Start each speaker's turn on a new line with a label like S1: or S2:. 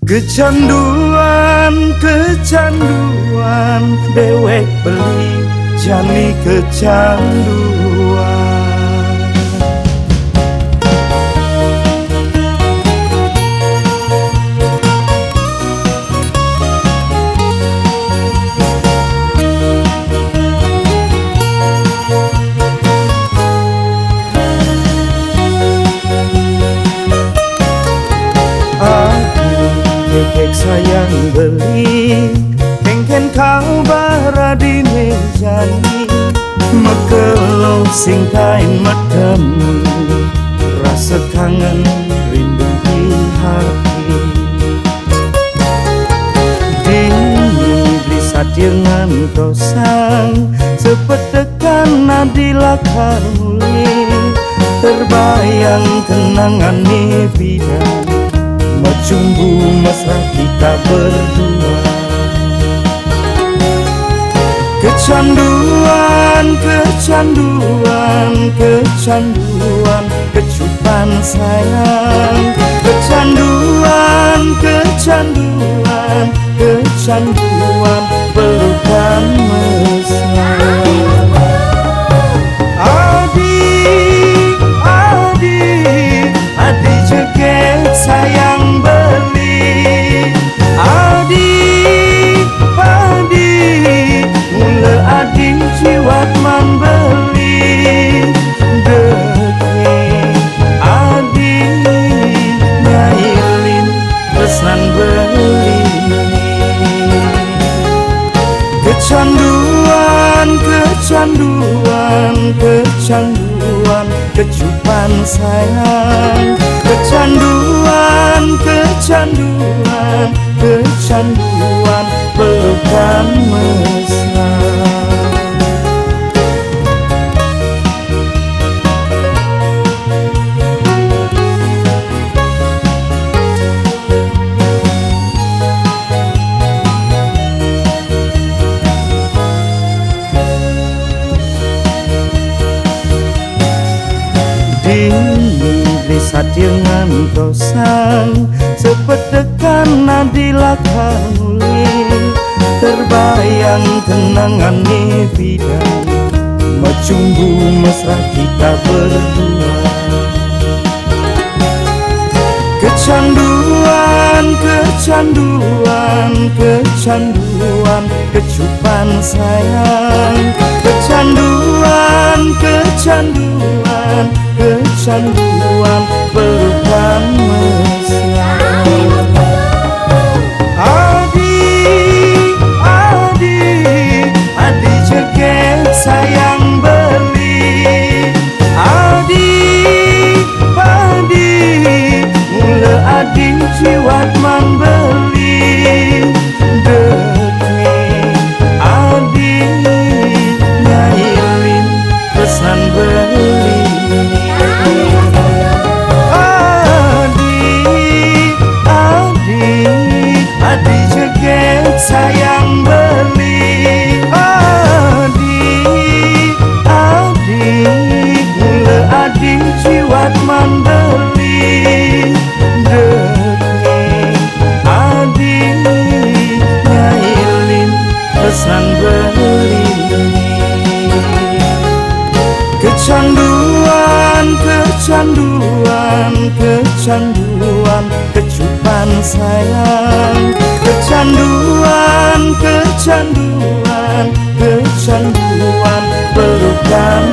S1: Kecanduan, kecanduan, dewek beli jani kecanduan. Kek sayang beli kengken kau bara di mejani mekelo sing kain medemu rasa kangen rindu di hati dingin bisa dengan tosang sepetekan nadilah karmuli terbayang kenangan bidan Macumbu mesra kita berdua. Kecanduan, kecanduan, kecanduan, kecupan sayang. Kecanduan, kecanduan, kecanduan, pelukan mesra. Adi jeget sayang beli Adi mula adi jiwat man beli deke Adi nyailin pesan beli Kecanduan, kecanduan, kecanduan, kecupan sayang. Kecanduan, kecanduan, kecanduan, pelukan mesra. Bisa dengan tosang sepetekan nadilah karmuli terbayang kenangan bidan macumbu mesra kita berdua. Kecanduan, kecanduan, kecanduan, kecupan sayang. Kecanduan, kecanduan, kecanduan, pelukan mesra. Adi jeget sayang beli Adi mula adi jiwat man beli deke Adi nyailin pesan beli Adi jeget sayang beli Adi mula adi jiwat man beli deke Adi nyailin pesan beli Kecanduan, kecanduan, kecanduan, kecupan sayang. Kecanduan, kecanduan, kecanduan, pelukan